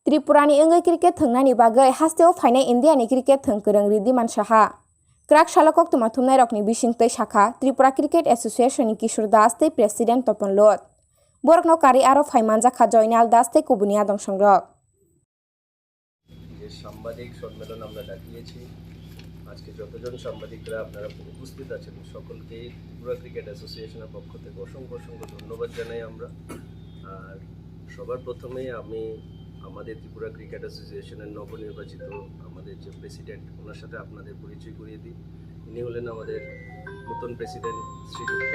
त्रिपुरानि अंगै cricket थंनायनि बागै हास्तेआव फायनाय इन्डियानि cricket थंगोरों Riddhiman Saha क्राक सालकक तुमाथुमनाय रकनि बिसिंतै शाखा Tripura cricket एसोसिएशननि किशोर दास तै प्रेसिडेंट तपन lut बरकनो कारी आरो फाइमान जाखा जयनाल दास तै कुबुनिया दंसंरक যে সাংবাদিক সম্মেলন আমরা ডাকিয়েছি আজকে যতজন সাংবাদিকরা আপনারা উপস্থিত আছেন সকলকে ত্রিপুরা ক্রিকেট অ্যাসোসিয়েশনের পক্ষ থেকে অসংখ্য ধন্যবাদ জানাই আমরা। আর সবার প্রথমেই আমি আমাদের ত্রিপুরা ক্রিকেট অ্যাসোসিয়েশনের নবনির্বাচিত আমাদের যে প্রেসিডেন্ট ওনার সাথে আপনাদের পরিচয় করিয়ে দিই। ইনি হলেন আমাদের নতুন প্রেসিডেন্ট শ্রীযুক্ত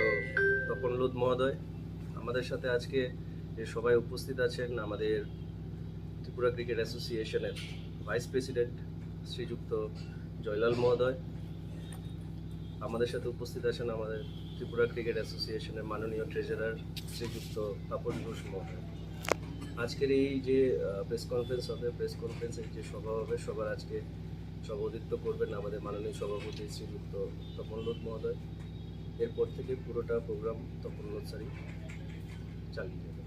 তপন লুত মহোদয়। আমাদের সাথে আজকে যে সবাই উপস্থিত আছেন আমাদের ত্রিপুরা ক্রিকেট অ্যাসোসিয়েশনের ভাইস প্রেসিডেন্ট শ্রীযুক্ত জয়লাল মহোদয়। আমাদের সাথে উপস্থিত আছেন আমাদের ত্রিপুরা ক্রিকেট অ্যাসোসিয়েশনের মাননীয় ট্রেজারার শ্রীযুক্ত তাপস ঘোষ মহোদয়। আজকের এই যে প্রেস কনফারেন্স হবে, প্রেস কনফারেন্সের যে সভা হবে সবার আজকে সভাপতিত্ব করবেন আমাদের মাননীয় সভাপতি শ্রীযুক্ত তপন লুত মহোদয়। এরপর থেকে পুরোটা প্রোগ্রাম তপন লুত স্যারই চালিয়ে যাবে।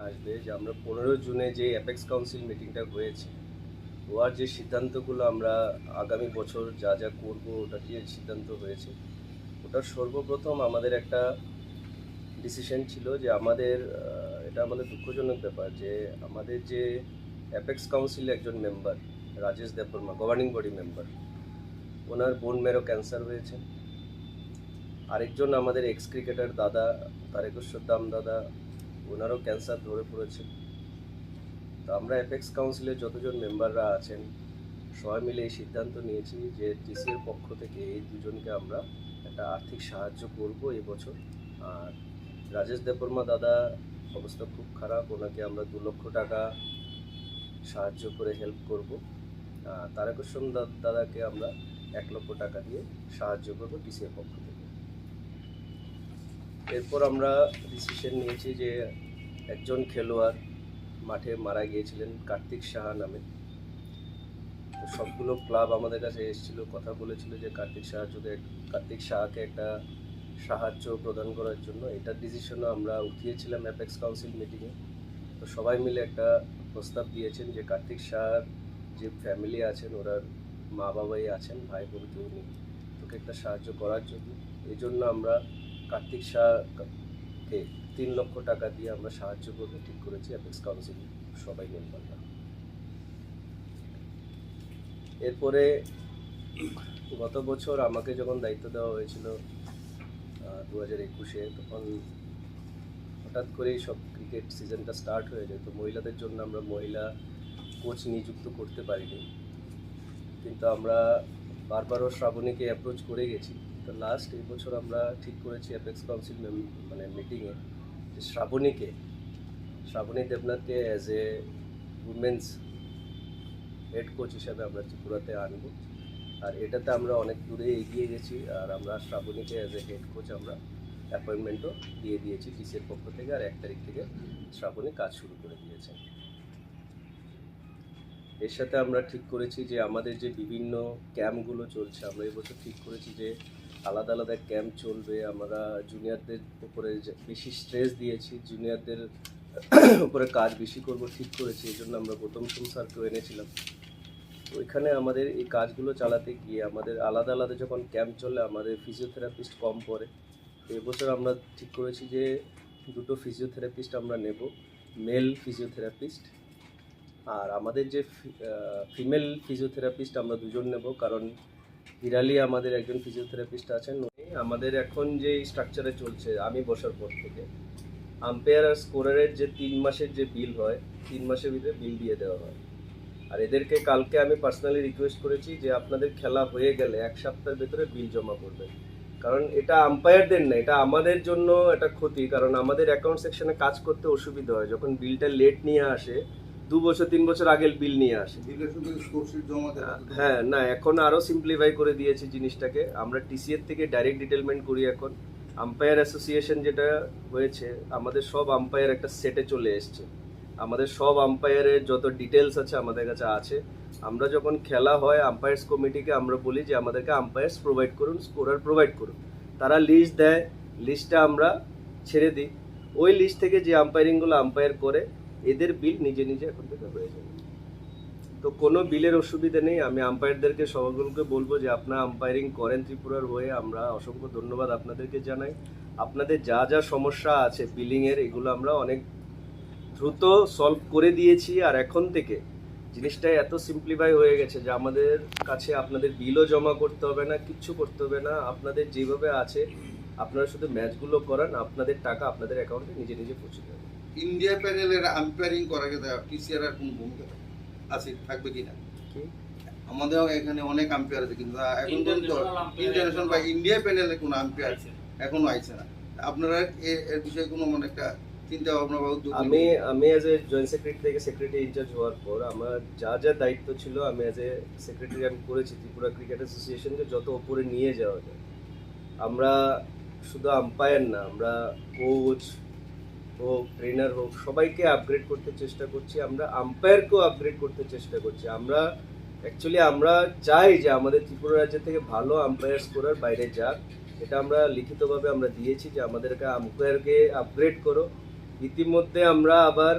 আসবে যে আমরা 15 জুনে যে অ্যাপেক্স কাউন্সিল মিটিংটা হয়েছে ওর যে সিদ্ধান্তগুলো আমরা আগামী বছর যা যা করবো ওটা যে সিদ্ধান্ত হয়েছে ওটার সর্বপ্রথম আমাদের একটা ডিসিশন ছিল যে আমাদের এটা আমাদের দুঃখজনক ব্যাপার যে আমাদের যে অ্যাপেক্স কাউন্সিলের একজন member Rajesh Debbarma governing body member ওনার বোন মেরো ক্যান্সার হয়েছে। আরেকজন আমাদের এক্স ক্রিকেটার দাদা তারেকেশ্বর দাম দাদা ওনারও ক্যান্সার ধরে পড়েছে। তো আমরা অ্যাপেক্স কাউন্সিলের যতজন মেম্বাররা আছেন সবাই মিলে এই সিদ্ধান্ত নিয়েছি যে টিসির পক্ষ থেকে এই দুজনকে আমরা একটা আর্থিক সাহায্য করব এবছর। আর রাজেশ দেববর্মা দাদা অবস্থা খুব খারাপ, ওনাকে আমরা 2 লক্ষ টাকা সাহায্য করে হেল্প করব। তারেকেশ্বর দাদাকে আমরা 1 লক্ষ টাকা দিয়ে সাহায্য করব টিসির পক্ষ থেকে। এরপর আমরা ডিসিশন নিয়েছি যে একজন খেলোয়াড় মাঠে মারা গিয়েছিলেন কার্তিক সাহা নামে। তো সবগুলো ক্লাব আমাদের কাছে এসেছিল, কথা বলেছিল যে কার্তিক সাহাকে একটা সাহায্য প্রদান করার জন্য। এটার ডিসিশনও আমরা উঠিয়েছিলাম অ্যাপেক্স কাউন্সিল মিটিংয়ে। তো সবাই মিলে একটা প্রস্তাব দিয়েছেন যে কার্তিক সাহার যে ফ্যামিলি আছেন ওনার মা বাবাই আছেন, ভাই বোন কেউ নেই, তোকে একটা সাহায্য করার জন্য এই জন্য আমরা কার্তিক সাহাকে 3 লক্ষ টাকা দিয়ে আমরা সাহায্য করতে ঠিক করেছি অ্যাপেক্স কাউন্সিল সবাই মেম্বাররা। এরপরে গত বছর আমাকে যখন দায়িত্ব দেওয়া হয়েছিল 2021-এ তখন হঠাৎ করেই সব ক্রিকেট সিজনটা স্টার্ট হয়ে যায়। তো মহিলাদের জন্য আমরা মহিলা কোচ নিযুক্ত করতে পারিনি, কিন্তু আমরা বারবারও শ্রাবণীকে অ্যাপ্রোচ করে গেছি। তো লাস্ট এই বছর আমরা ঠিক করেছি অ্যাপেক্স কাউন্সিল মিটিংয়ে যে শ্রাবণী দেবনাথকে as a women's head coach হিসাবে আমরা ত্রিপুরাতে আনব। আর এটাতে আমরা অনেক দূরে এগিয়ে গেছি। আর আমরা শ্রাবণীকে অ্যাজ এ হেড কোচ আমরা অ্যাপয়েন্টমেন্টও দিয়ে দিয়েছি টিসির পক্ষ থেকে। আর 1 তারিখ থেকে শ্রাবণী কাজ শুরু করে দিয়েছে। এর সাথে আমরা ঠিক করেছি যে আমাদের যে বিভিন্ন ক্যাম্পগুলো চলছে আমরা এবছর ঠিক করেছি যে আলাদা আলাদা ক্যাম্প চলবে। আমরা জুনিয়রদের উপরে বেশি স্ট্রেস দিয়েছি, জুনিয়রদের উপরে কাজ বেশি করব ঠিক করেছি। এই জন্য আমরা গৌতম সোম স্যারকেও এনেছিলাম। তো ওইখানে আমাদের এই কাজগুলো চালাতে গিয়ে আমাদের আলাদা আলাদা যখন ক্যাম্প চলে আমাদের ফিজিওথেরাপিস্ট কম পড়ে। তো এবছর আমরা ঠিক করেছি যে 2টো ফিজিওথেরাপিস্ট আমরা নেব, মেল ফিজিওথেরাপিস্ট। আর আমাদের যে ফিমেল ফিজিওথেরাপিস্ট আমরা 2 জন নেব, কারণ বিরালি আমাদের একজন ফিজিওথেরাপিস্ট আছেন। আমাদের এখন যে স্ট্রাকচারে চলছে আমি বসার পর থেকে আম্পায়ার আর স্কোরারের যে 3 মাসের যে বিল হয় 3 মাসের ভিতরে বিল দিয়ে দেওয়া হয়। আর এদেরকে কালকে আমি পার্সোনালি রিকোয়েস্ট করেছি যে আপনাদের খেলা হয়ে গেলে 1 সপ্তাহের ভেতরে বিল জমা করবেন, কারণ এটা আম্পায়ারদের না, এটা আমাদের জন্য একটা ক্ষতি। কারণ আমাদের অ্যাকাউন্ট সেকশনে কাজ করতে অসুবিধা হয় যখন বিলটা লেট নিয়ে আসে, 2 বছর 3 বছর আগের বিল নিয়ে আসে। হ্যাঁ, না এখন আরও সিম্পলিফাই করে দিয়েছি জিনিসটাকে। আমরা টিসিএর থেকে ডাইরেক্ট ডিটেলমেন্ট করি। এখন আম্পায়ার অ্যাসোসিয়েশন যেটা হয়েছে আমাদের সব আম্পায়ার একটা সেটে চলে এসছে। আমাদের সব আম্পায়ারের যত ডিটেলস আছে আমাদের কাছে আছে। আমরা যখন খেলা হয় আম্পায়ার্স কমিটিকে আমরা বলি যে আমাদেরকে আম্পায়ার্স প্রোভাইড করুন, স্কোরার প্রোভাইড করুন। তারা লিস্ট দেয়, লিস্টটা আমরা ছেড়ে দিই। ওই লিস্ট থেকে যে আম্পায়ারিংগুলো আম্পায়ার করে এদের বিল নিজে নিজে এখন থেকে হয়ে যাবে। তো কোনো বিলের অসুবিধা নেই। আমি আম্পায়ারদেরকে সকলকে বলবো যে আপনারা আম্পায়ারিং করেন ত্রিপুরার হয়ে, আমরা অসংখ্য ধন্যবাদ আপনাদেরকে জানাই। আপনাদের যা যা সমস্যা আছে বিলিংয়ের, এগুলো আমরা অনেক দ্রুত সলভ করে দিয়েছি। আর এখন থেকে জিনিসটা এত সিম্পলিফাই হয়ে গেছে যে আমাদের কাছে আপনাদের বিলও জমা করতে হবে না, কিচ্ছু করতে হবে না। আপনাদের যেভাবে আছে আপনারা শুধু ম্যাচগুলো করান, আপনাদের টাকা আপনাদের অ্যাকাউন্টে নিজে নিজে পৌঁছে যাবে। ইন্ডিয়া প্যানেলের আম্পায়ারিং করা গেছে টিসিআর এর কোন ভূমিকা আছে থাকবে কিনা? কি আমাদের এখানে অনেক আম্পায়ার আছে কিন্তু এখন পর্যন্ত ইন্টারন্যাশনাল বা ইন্ডিয়া প্যানেলে কোনো আম্পায়ার এখনো আইছে না। আপনারা এর বিষয়ে কোনো মানে একটা চিন্তা ভাবনা বা উদ্যোগ আমি অ্যাজ এ জয়েন্ট সেক্রেটারি থেকে সেক্রেটারি ইনচার্জ হওয়ার পর আমার যা যা দায়িত্ব ছিল আমি অ্যাজ এ সেক্রেটারি আমি করেছি ত্রিপুরা ক্রিকেট অ্যাসোসিয়েশনকে যত ওপরে নিয়ে যাওয়া যায়। আমরা শুধু আম্পায়ার না, আমরা কোচ হোক, ট্রেনার হোক, সবাইকে আপগ্রেড করতে চেষ্টা করছি। আমরা আম্পায়ারকেও আপগ্রেড করতে চেষ্টা করছি। আমরা চাই যে আমাদের ত্রিপুরা রাজ্য থেকে ভালো আম্পায়ার্স করার বাইরে যাক। এটা আমরা লিখিতভাবে আমরা দিয়েছি যে আমাদেরকে আম্পায়ারকে আপগ্রেড করো। ইতিমধ্যে আমরা আবার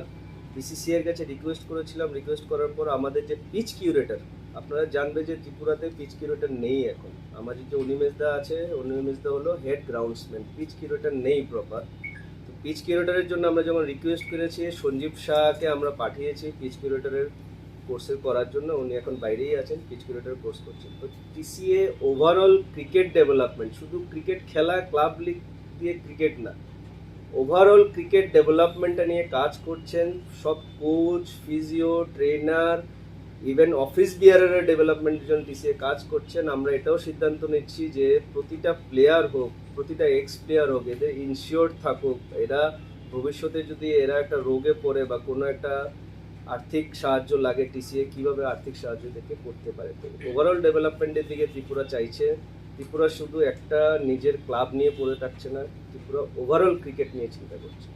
বিসিসিআই এর কাছে রিকোয়েস্ট করেছিলাম। রিকোয়েস্ট করার পর আমাদের যে পিচ কিউরেটর, আপনারা জানবে যে ত্রিপুরাতে পিচ কিউরেটর নেই এখন। আমাদের যে অনিমেশদা আছে, অনিমেশদা হলো হেড গ্রাউন্ডসম্যান, পিচ কিউরেটর নেই প্রপার। তো পিচ কিউরেটরের জন্য আমরা যখন রিকোয়েস্ট করেছি, সঞ্জীব শাহকে আমরা পাঠিয়েছি পিচ কিউরেটরের কোর্সের করার জন্য। উনি এখন বাইরেই আছেন, পিচ কিউরেটর কোর্স করছেন। তো টিসিএ ওভারঅল ক্রিকেট ডেভেলপমেন্ট, শুধু ক্রিকেট খেলা, ক্লাব লিগ দিয়ে ক্রিকেট না, ওভারঅল ক্রিকেট ডেভেলপমেন্টটা নিয়ে কাজ করছেন। সব coach, physio, trainer, even office বিয়ারের ডেভেলপমেন্টের জন্য টিসিএ কাজ করছেন। আমরা এটাও সিদ্ধান্ত নিচ্ছি যে প্রতিটা প্লেয়ার হোক, প্রতিটা এক্স প্লেয়ার হোক, এদের ইনশিওর্ড থাকুক। এরা ভবিষ্যতে যদি এরা একটা রোগে পড়ে বা কোনো একটা আর্থিক সাহায্য লাগে, টিসিএ কীভাবে আর্থিক সাহায্য থেকে করতে পারে। তো ওভারঅল ডেভেলপমেন্টের দিকে ত্রিপুরা চাইছে। ত্রিপুরা শুধু একটা নিজের ক্লাব নিয়ে পড়ে থাকছে না, ত্রিপুরা ওভারঅল ক্রিকেট নিয়ে চিন্তা করছে।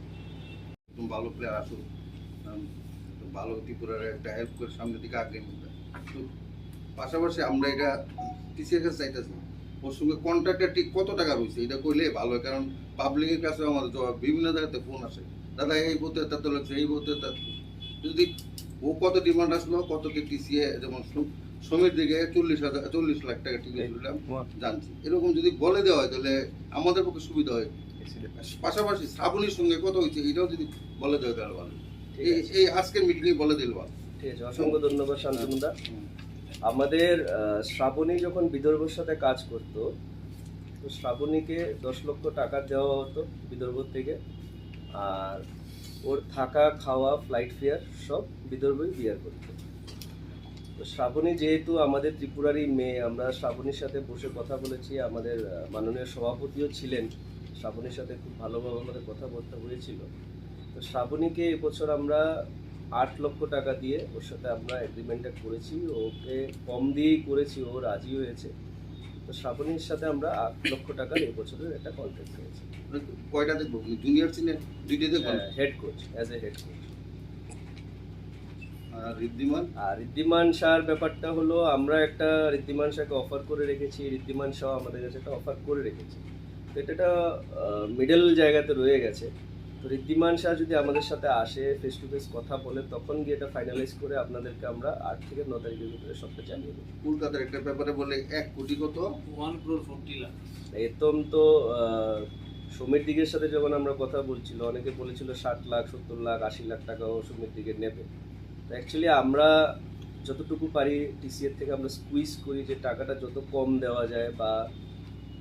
ভালো প্লেয়ার আসুক, ভালো ত্রিপুরার একটা হেল্প করে সামনের দিকে আগে নিবে। তো পাশাপাশি আমরা এটা টিসিআর কাছে চাইতেছি ওর সঙ্গে কন্ট্রাক্টটা ঠিক কত টাকা রয়েছে এটা কইলে ভালো হয়, কারণ পাবলিকের কাছে আমাদের বিভিন্ন জায়গাতে ফোন আসে, দাদা এই বলতে এত লাগছে, এই বলতে যদি ও কত ডিমান্ড আসলো, কত টিসিএ যেমন শ্রমিক দিকে 40 লাখ টাকা টিকিট দিলাম জানছি, এরকম যদি বলে দেওয়া হয় তাহলে আমাদের পক্ষে সুবিধা হয়। পাশাপাশি শ্রাবণীর সঙ্গে কত হয়েছে এটাও যদি বলে দেওয়া তাহলে ভালো। এই আজকের মিটিংয়ে বলে দিল ভালো। ঠিক আছে, অসংখ্য ধন্যবাদ শান্তনুদা। আমাদের শ্রাবণী যখন বিদর্ভর সাথে কাজ করতো, তো শ্রাবণীকে 10 লক্ষ টাকা দেওয়া হতো বিদর্ভ থেকে। আর ওর থাকা, খাওয়া, ফ্লাইট ফেয়ার সব বিদর্ভই বিয়ার করতো। তো শ্রাবণী যেহেতু আমাদের ত্রিপুরারই মেয়ে, আমরা শ্রাবণীর সাথে বসে কথা বলেছি। আমাদের মাননীয় সভাপতিও ছিলেন, শ্রাবণীর সাথে খুব ভালোভাবে আমাদের কথাবার্তা হয়েছিল। তো শ্রাবণীকে এবছর আমরা 8 লক্ষ টাকা দিয়ে ওর সাথে আমরা এগ্রিমেন্টটা করেছি। ওকে কম দিয়েই করেছি, ও রাজি হয়েছে। তো শ্রাবণীর সাথে আমরা 8 লক্ষ টাকার এবছরের একটা কন্ট্রাক্ট হয়েছে। কয়টা দেখবো, জুনিয়র সিনিয়র দুইটা দেখবো? Head coach, as a head coach. আর ঋদ্ধিমান শাহর ব্যাপারটা হলো, আমরা একটা ঋদ্ধিমান শাহকে অফার করে রেখেছি, ঋদ্ধিমান শাহ আমাদের কাছে একটা অফার করে রেখেছি। তো এটা মিডল জায়গাতে রয়ে গেছে। তো ঋদ্ধিমান শাহ যদি আমাদের সাথে আসে, ফেস টু ফেস কথা বলে, তখন গিয়ে এটা ফাইনালাইজ করে আপনাদেরকে আমরা 8 থেকে 9 তারিখের ভিতরে সবটা জানিয়ে দেবো। কলকাতার একটা ব্যাপারে বলে 1 কোটি কত 1 crore 40 lakh। এতম তো সমীর দিকের সাথে যখন আমরা কথা বলছিল, অনেকে বলেছিল 60 লাখ, 70 লাখ, 80 লাখ টাকাও সমীর দিকে নেবে। তো অ্যাকচুয়ালি আমরা যতটুকু পারি টিসিএর থেকে আমরা স্কুইজ করি যে টাকাটা যত কম দেওয়া যায় বা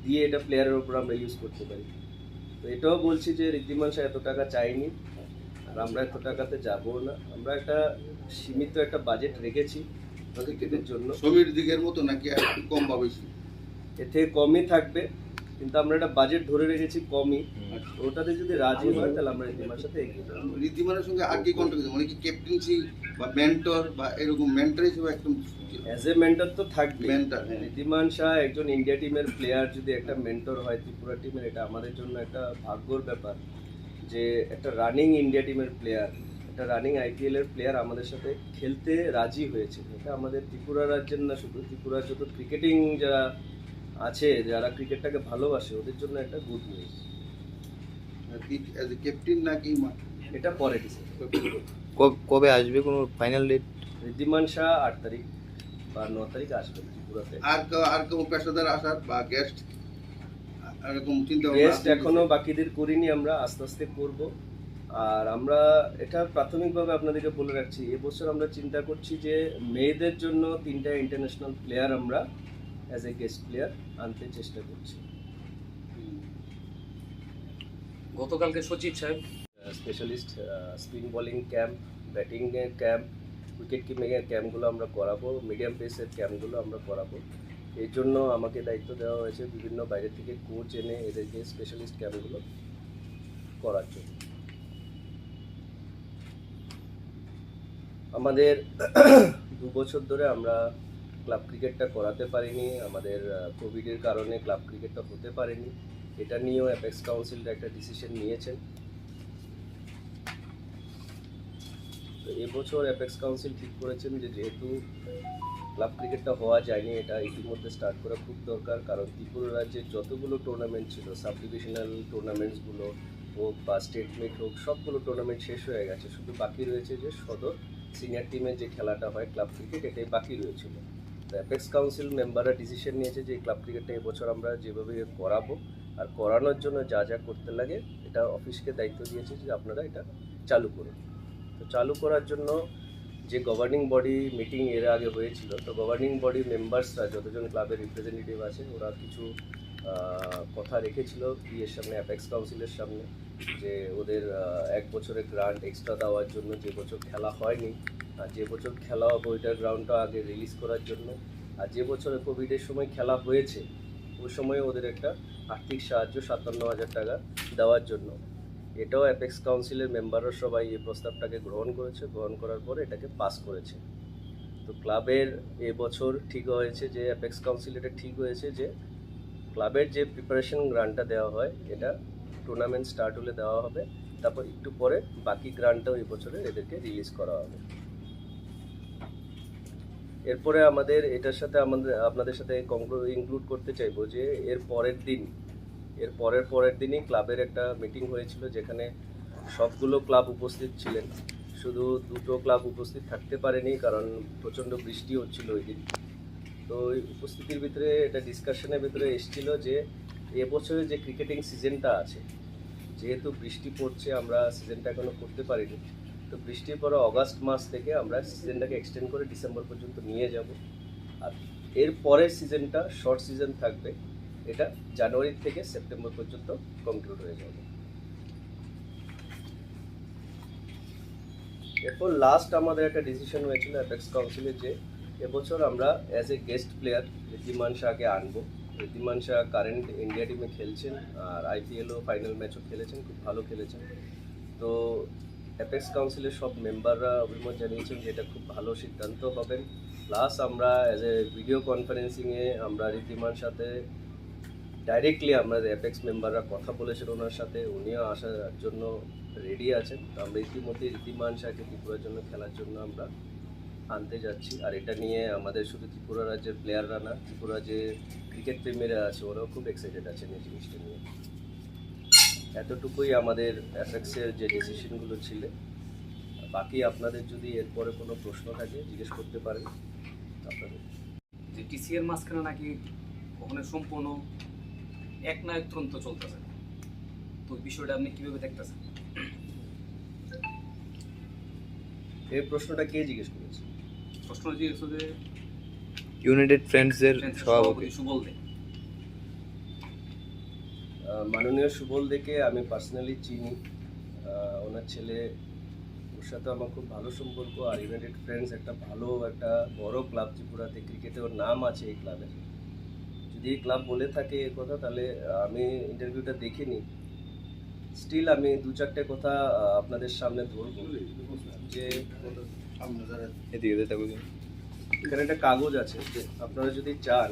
দিয়ে এটা প্লেয়ারের উপর আমরা ইউজ করতে পারি। তো এটাও বলছি যে ঋদ্ধিমান শাহ এত টাকা চাইনি, আর আমরা এত টাকাতে যাবো না। আমরা একটা সীমিত একটা বাজেট রেখেছি ক্রিকেটের জন্য। সমীর দিকের মতো নাকি একটু কম বা বেশি? এতে কমই থাকবে, কিন্তু আমরা একটা বাজেট ধরে রেখেছি কমই। ওটাতে যদি রাজি হয় তাহলে আমরা ঋদ্ধিমার সাথে এগিয়ে যাবো। ঋদ্ধিমানের সঙ্গে আর কি কন্ট্যাক্ট, মানে কি ক্যাপ্টেন্সি বা মেন্টর বা এরকম মেন্টর হিসেবে একদম অ্যাজ এ মেন্টর তো থাকবে। মেন্টর ঋদ্ধিমান শাহ একজন ইন্ডিয়া টিমের প্লেয়ার যদি একটা মেন্টর হয় ত্রিপুরা টিমের, এটা আমাদের জন্য একটা ভাগ্যর ব্যাপার যে একটা রানিং ইন্ডিয়া টিমের প্লেয়ার, একটা রানিং আইপিএল এর প্লেয়ার আমাদের সাথে খেলতে রাজি হয়েছে। এটা আমাদের ত্রিপুরা রাজ্যের না, শুধু ত্রিপুরার যত ক্রিকেটিং যারা আছে, যারা ক্রিকেটটাকে ভালোবাসে, ওদের জন্য একটা গুড নিউজ। ক্যাপ্টেন নাকি এটা পরে ডিসাইড। কবে আসবে কোনো ফাইনাল ডেট? ঋদ্ধিমান শাহ 8 তারিখ বা 9 তারিখ আসবেন ত্রিপুরাতে। আর কেউ পেশাদার আসার বা গেস্ট এরকম চিন্তা গেস্ট এখনো বাকিদের করিনি, আমরা আস্তে আস্তে করব। আর আমরা এটা প্রাথমিকভাবে আপনাদেরকে বলে রাখছি, এবছর আমরা চিন্তা করছি যে মেয়েদের জন্য 3টা ইন্টারন্যাশনাল প্লেয়ার আমরা অ্যাজ এ গেস্ট প্লেয়ার আনতে চেষ্টা করছি। গতকালকে সচিব সাহেব স্পেশালিস্ট স্পিন বোলিং ক্যাম্প, ব্যাটিংয়ের ক্যাম্প, উইকেট কিপিংয়ের ক্যাম্পগুলো আমরা করাবো, মিডিয়াম পেসের ক্যাম্পগুলো আমরা করাবো। এর জন্য আমাকে দায়িত্ব দেওয়া হয়েছে বিভিন্ন বাইরে থেকে কোচ এনে এদেরকে স্পেশালিস্ট ক্যাম্পগুলো করার জন্য। আমাদের 2 বছর ধরে আমরা ক্লাব ক্রিকেটটা করাতে পারিনি, আমাদের কোভিডের কারণে ক্লাব ক্রিকেটটা হতে পারেনি। এটা নিয়েও অ্যাপেক্স কাউন্সিল একটা ডিসিশন নিয়েছেন। তো এবছর অ্যাপেক্স কাউন্সিল ঠিক করেছেন যে যেহেতু ক্লাব ক্রিকেটটা হওয়া যায়নি, এটা ইতিমধ্যে স্টার্ট করা খুব দরকার। কারণ ত্রিপুরা রাজ্যে যতগুলো টুর্নামেন্ট ছিল, সাব ডিভিশনাল টুর্নামেন্টসগুলো হোক বা স্টেট মিট হোক, সবগুলো টুর্নামেন্ট শেষ হয়ে গেছে। শুধু বাকি রয়েছে যে সদর সিনিয়র টিমের যে খেলাটা হয় ক্লাব ক্রিকেট, এটাই বাকি রয়েছিল। তো অ্যাপেক্স কাউন্সিল মেম্বাররা ডিসিশন নিয়েছে যে ক্লাব ক্রিকেটটা এবছর আমরা যেভাবে করাবো, আর করানোর জন্য যা যা করতে লাগে এটা অফিসকে দায়িত্ব দিয়েছে যে আপনারা এটা চালু করুন। তো চালু করার জন্য যে গভর্নিং বডি মিটিং এর আগে হয়েছিল, তো গভর্নিং বডি মেম্বার্সরা যতজন ক্লাবের রিপ্রেজেন্টেটিভ আছে ওরা কিছু কথা রেখেছিল এর সামনে, অ্যাপেক্স কাউন্সিলের সামনে, যে ওদের 1 বছরের গ্রান্ট এক্সট্রা দেওয়ার জন্য, যে বছর খেলা হয়নি আর যে বছর খেলা হবে ওইটার গ্রাউন্ডটা আগে রিলিজ করার জন্য, আর যে বছরে কোভিডের সময় খেলা হয়েছে ওই সময় ওদের একটা আর্থিক সাহায্য 57,000 টাকা দেওয়ার জন্য। এটাও অ্যাপেক্স কাউন্সিলের মেম্বাররা সবাই এই প্রস্তাবটাকে গ্রহণ করেছে, গ্রহণ করার পরে এটাকে পাস করেছে। তো ক্লাবের এবছর ঠিক হয়েছে যে অ্যাপেক্স কাউন্সিল এটা ঠিক হয়েছে যে ক্লাবের যে প্রিপারেশন গ্রান্টটা দেওয়া হয় এটা টুর্নামেন্ট স্টার্ট হলে দেওয়া হবে, তারপর একটু পরে বাকি গ্রান্টটাও এই বছরে এদেরকে রিলিজ করা হবে। এরপরে আমাদের এটার সাথে আপনাদের সাথে ইনক্লুড করতে চাইবো যে এর পরের দিনই ক্লাবের একটা মিটিং হয়েছিল যেখানে সবগুলো ক্লাব উপস্থিত ছিলেন। শুধু 2টো ক্লাব উপস্থিত থাকতে পারেনি কারণ প্রচণ্ড বৃষ্টি হচ্ছিল ওই দিন। তো ওই উপস্থিতির ভিতরে এটা ডিসকাশনের ভিতরে এসেছিল যে এবছরে যে ক্রিকেটিং সিজনটা আছে, যেহেতু বৃষ্টি পড়ছে আমরা সিজনটা এখনও করতে পারিনি, তো বৃষ্টির পরে অগাস্ট মাস থেকে আমরা সিজনটাকে এক্সটেন্ড করে ডিসেম্বর পর্যন্ত নিয়ে যাব। আর এর পরের সিজনটা শর্ট সিজন থাকবে, এটা জানুয়ারি থেকে সেপ্টেম্বর পর্যন্ত কমপ্লিট হয়ে যাবে। এরপর লাস্ট আমাদের একটা ডিসিশন হয়েছিল অ্যাপেক্স কাউন্সিলের যে এবছর আমরা as a guest player Wriddhiman শাহকে আনবো। ঋদ্ধিমান শাহ কারেন্ট ইন্ডিয়া টিমে খেলছেন আর আইপিএলও ফাইনাল ম্যাচও খেলেছেন, খুব ভালো খেলেছেন। তো অ্যাপেক্স কাউন্সিলের সব মেম্বাররা অভিমত জানিয়েছেন যে এটা খুব ভালো সিদ্ধান্ত হবেন। প্লাস আমরা অ্যাজ এ ভিডিও কনফারেন্সিংয়ে আমরা ঋদ্ধিমান সাথে ডাইরেক্টলি আমরা অ্যাপেক্স মেম্বাররা কথা বলেছেন ওনার সাথে, উনিও আসার জন্য রেডি আছেন। তো আমরা ইতিমধ্যে ঋদ্ধিমান শাহকে ত্রিপুরার জন্য খেলার জন্য আমরা আনতে যাচ্ছি। আর এটা নিয়ে আমাদের শুধু ত্রিপুরা রাজ্যের প্লেয়াররা না, ত্রিপুরা যে ক্রিকেট প্রেমীরা আছে ওরাও খুব এক্সাইটেড আছেন এই জিনিসটা নিয়ে। এতটুকুই আমাদের অ্যাপেক্সের যে ডিসিশনগুলো ছিল। বাকি আপনাদের যদি এরপরে কোনো প্রশ্ন থাকে জিজ্ঞেস করতে পারেন আপনাদের। যে টিসিএর মাঝখানে নাকি ওখানে সম্পূর্ণ একনায়কতন্ত্র চলতেছে, তো বিষয়টা আপনি কিভাবে দেখতেছেন? এই প্রশ্নটা কে জিজ্ঞেস করেছে? প্রশ্ন জিজ্ঞেস যে ইউনাইটেড ফ্রেন্ডসের সভাপতি সুবল দে। মাননীয় সুবল দেকে আমি পার্সোনালি চিনি, ওনার ছেলে, ওর সাথে আমার খুব ভালো সম্পর্ক। আর ইউনাইটেড ফ্রেন্ডস একটা বড় ক্লাব ত্রিপুরাতে, ক্রিকেটে ওর নাম আছে এই ক্লাবের। যদি এই ক্লাব বলে থাকে এ কথা তাহলে আমি ইন্টারভিউটা দেখিনি, স্টিল আমি 2-4টে কথা আপনাদের সামনে ধরব। যে এখানে একটা কাগজ আছে, আপনারা যদি চান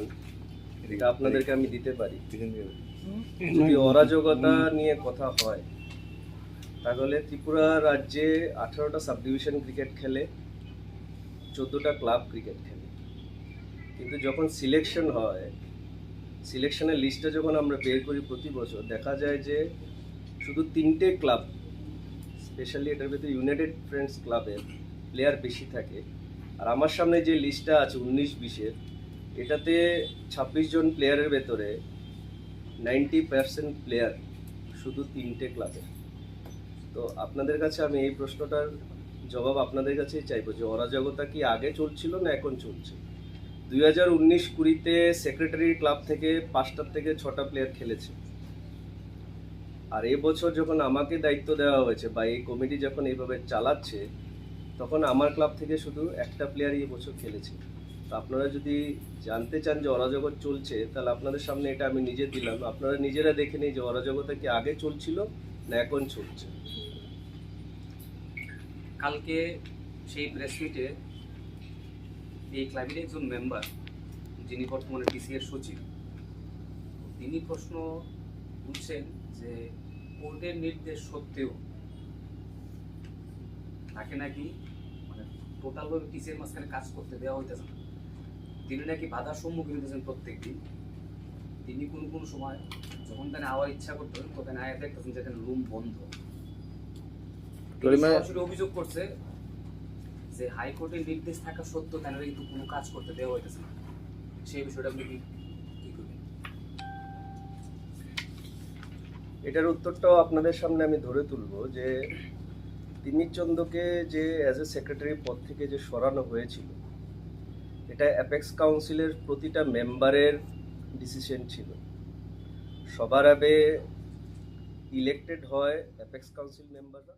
এটা আপনাদেরকে আমি দিতে পারি। যদি অরাজকতা নিয়ে কথা হয় তাহলে ত্রিপুরা রাজ্যে 18টা সাব ডিভিশন ক্রিকেট খেলে, 14টা ক্লাব ক্রিকেট খেলে, কিন্তু যখন সিলেকশন হয়, সিলেকশনের লিস্টটা যখন আমরা বের করি প্রতি বছর, দেখা যায় যে শুধু 3টে ক্লাব, স্পেশালি এটার ভিতরে ইউনাইটেড ফ্রেন্ডস ক্লাবের প্লেয়ার বেশি থাকে, আর আমার সামনে যে লিস্টটা আছে 19-20-এর, এটাতে 26 জন প্লেয়ারের ভেতরে 90% প্লেয়ার শুধু 3টে ক্লাবের। তো আপনাদের কাছে আমি এই প্রশ্নটার জবাব আপনাদের কাছেই চাইবো যে অরাজকতা কি আগে চলছিল না এখন চলছে? 2019-20-তে সেক্রেটারি ক্লাব থেকে 5টা থেকে 6টা প্লেয়ার খেলেছে, আর এবছর যখন আমাকে দায়িত্ব দেওয়া হয়েছে বা এই কমিটি যখন এইভাবে চালাচ্ছে, তখন আমার ক্লাব থেকে শুধু একটা প্লেয়ারই এবছর খেলেছে। তো আপনারা যদি জানতে চান যে অরাজকতা চলছে, তাহলে আপনাদের সামনে এটা আমি নিজে দিলাম, আপনারা নিজেরা দেখে নিন যে অরাজকতা কি আগে চলছিল না এখন চলছে। কালকে সেই প্রেস মিটে এই ক্লাবের একজন মেম্বার, যিনি বর্তমানে টিসিএর সচিব, তিনি প্রশ্ন তুলছেন যে কোর্টের নির্দেশ সত্ত্বেও তাকে নাকি মানে টোটালভাবে টিসিএর মাঝখানে কাজ করতে দেওয়া হইতেছে না। তিনি নাকি বাধার সম্মুখীন হইতেছেন প্রত্যেক দিন। তিনি কোনো সময় যখন তাকে আওয়ার ইচ্ছা করতেন তখন আয়া দেখতেছেন যেখানে রুম বন্ধ। তিনি সরাসরি অভিযোগ করছে যে হাইকোর্টের নির্দেশ থাকা সত্ত্বেও তারা কিন্তু কোনো কাজ করতে দেওয়া হইতেছে না। সেই বিষয়টা আপনি কি করবেন? এটার উত্তরটাও আপনাদের সামনে আমি ধরে তুলব যে তিমির চন্দকে যে অ্যাজ এ সেক্রেটারি পদ থেকে যে সরানো হয়েছিল, এটা অ্যাপেক্স কাউন্সিলের প্রতিটা মেম্বারের ডিসিশন ছিল। সবার আগে ইলেক্টেড হয় অ্যাপেক্স কাউন্সিল মেম্বাররা,